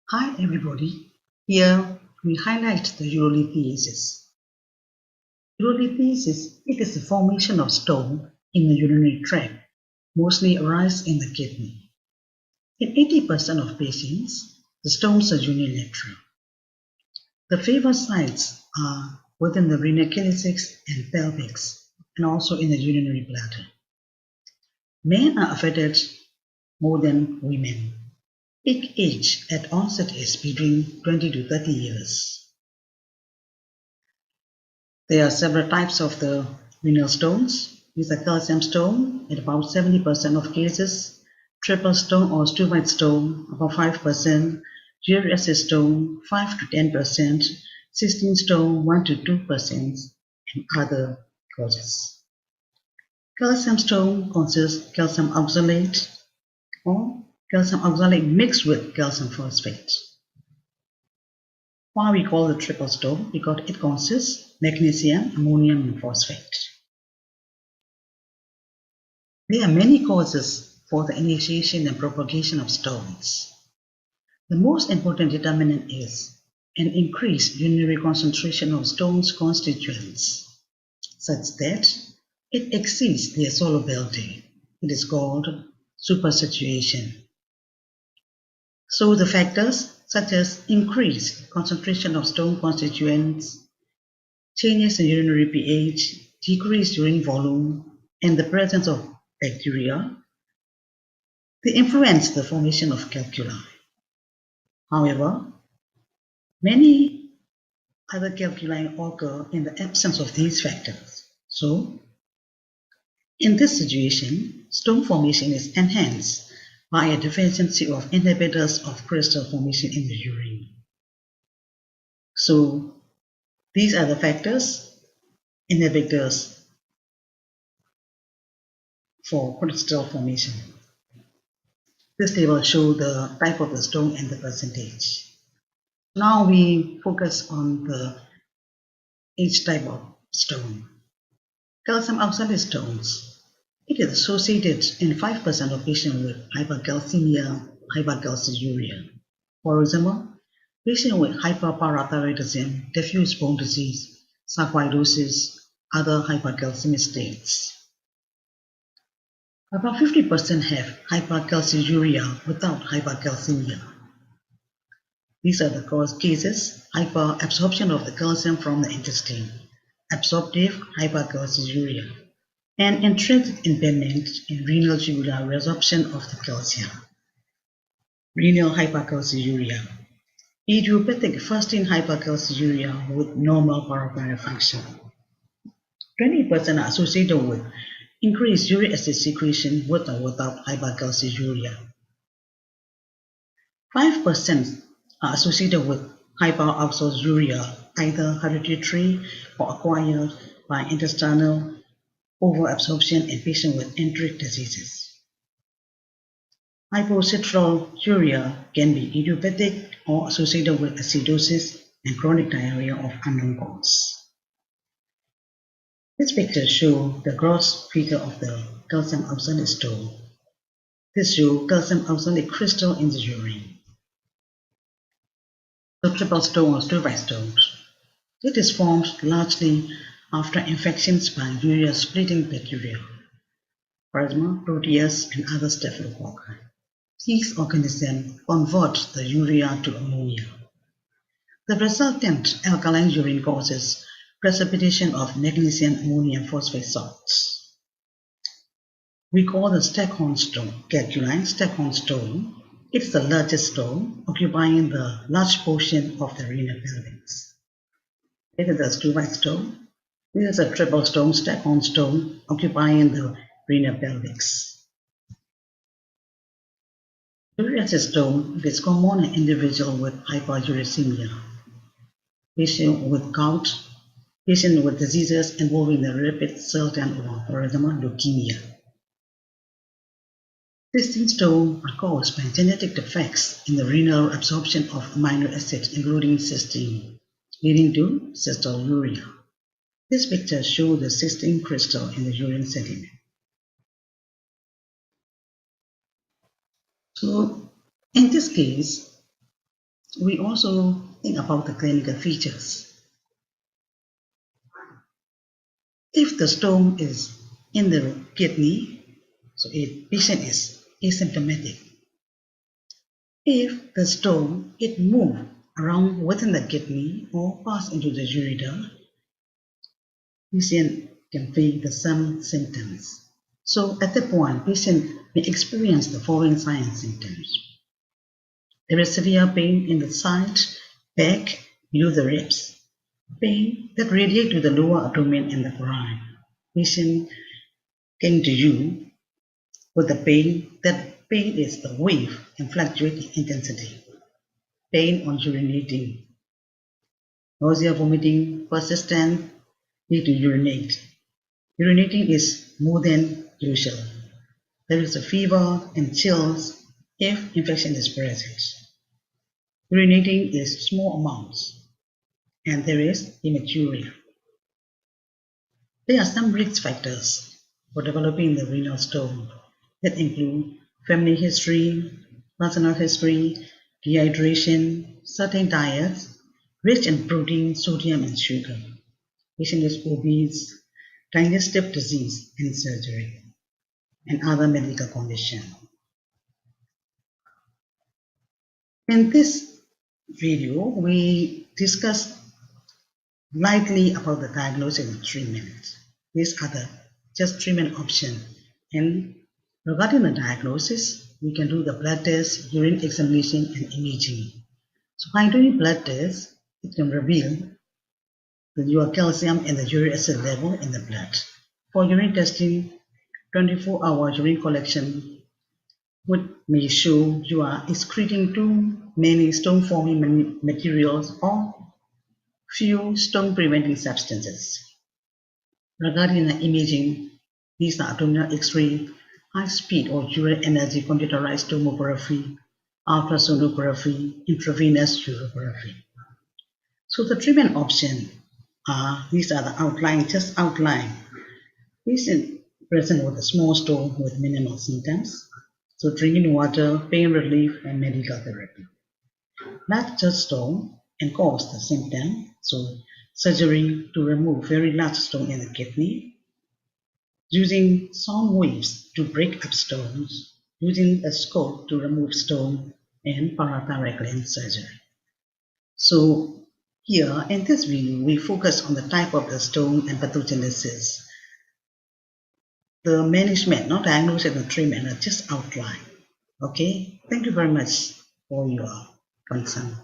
Hi everybody, here we highlight the urolithiasis. Urolithiasis, it is the formation of stone in the urinary tract, mostly arise in the kidney. In 80% of patients, the stones are unilateral. The favored sites are within the renal calyx and pelvis, and also in the urinary bladder. Men are affected more than women. Peak age at onset is between 20 to 30 years. There are several types of the renal stones. These are calcium stone in about 70% of cases, triple stone or stuvite stone about 5%, urethral stone 5 to 10%, cystine stone 1 to 2%, and other causes. Calcium stone consists calcium oxalate or calcium oxalate mixed with calcium phosphate. Why we call it triple stone? Because it consists magnesium, ammonium, and phosphate. There are many causes for the initiation and propagation of stones. The most important determinant is an increased urinary concentration of stones constituents, such that it exceeds their solubility. It is called supersaturation. So the factors such as increased concentration of stone constituents, changes in urinary pH, decreased urine volume, and the presence of bacteria, they influence the formation of calculi. However, many other calculi occur in the absence of these factors. So, in this situation, stone formation is enhanced by a deficiency of inhibitors of crystal formation in the urine. So, these are the factors, inhibitors for crystal formation. This table shows the type of the stone and the percentage. Now we focus on each type of stone. Calcium oxalate stones. It is associated in 5% of patients with hypercalcemia, hypercalciuria. For example, patients with hyperparathyroidism, diffuse bone disease, sarcoidosis, other hypercalcemic states. About 50% have hypercalciuria without hypercalcemia. These are the cases: hyperabsorption of the calcium from the intestine, absorptive hypercalciuria, and intrinsic impairment in renal tubular resorption of the calcium. Renal hypercalciuria, idiopathic fasting hypercalciuria with normal paracrine function. 20% are associated with increased uric acid secretion with or without hypercalciuria. 5% are associated with hyperoxaluria, either hereditary or acquired by intestinal overabsorption in patients with enteric diseases. Hypocystruria can be idiopathic or associated with acidosis and chronic diarrhea of unknown cause. This picture shows the gross figure of the calcium oxalate stone. This shows calcium oxalate crystal in the urine. The triple stone or stuvite stones. It is formed largely after infections by urea splitting bacteria, Plasma, Proteus, and other staphylococci. These organisms convert the urea to ammonia. The resultant alkaline urine causes precipitation of magnesium ammonium phosphate salts. We call the Staghorn stone calculi Staghorn stone. It's the largest stone, occupying the large portion of the renal pelvis. This is the stuvite stone. This is a triple stone, Staghorn stone, occupying the renal pelvis. Urethral stone is common in individuals with hyperuricemia, patients with gout, patients with diseases involving the rapid cell turnover, for example, leukemia. Cystine stones are caused by genetic defects in the renal absorption of amino acids, including cystine, leading to cystinuria. This picture shows the cystine crystal in the urine sediment. So, in this case, We also think about the clinical features. If the stone is in the kidney, so a patient is asymptomatic. If the stone it moves around within the kidney or pass into the ureter, patient can feel the some symptoms. So at that point, patient may experience the following signs and symptoms. There is severe pain in the side, back, below the ribs. Pain that radiates to the lower abdomen and the groin. Patient came to you with the pain. That pain is the wave and fluctuating intensity. Pain on urinating. Nausea, vomiting, persistent, need to urinate. Urinating is more than usual. There is a fever and chills if infection is present. Urinating is small amounts and there is hematuria. There are some risk factors for developing the renal stone that include family history, personal history, dehydration, certain diets, rich in protein, sodium, and sugar. Patient is obese, digestive disease, and surgery, and other medical conditions. In this video, we discuss lightly about the diagnosis and treatment. These are the just treatment options. And regarding the diagnosis, we can do the blood test, urine examination, and imaging. So by doing blood test, it can reveal your calcium and the uric acid level in the blood. For urine testing, 24-hour urine collection may show you are excreting too many stone-forming materials or few stone-preventing substances. Regarding the imaging, these are abdominal X-ray, high-speed or dual energy computerized tomography, ultrasonography, intravenous urography. So the treatment option these are the outline, just outline. Patient present with a small stone with minimal symptoms. So drinking water, pain relief, and medical therapy. Larger stone and cause the symptom. So surgery to remove very large stone in the kidney. Using sound waves to break up stones. Using a scope to remove stone and parathyroid gland surgery. So here in this video, we focus on the type of the stone and pathogenesis. The management, not diagnosis and treatment, are just outlined. Okay, thank you very much for your concern.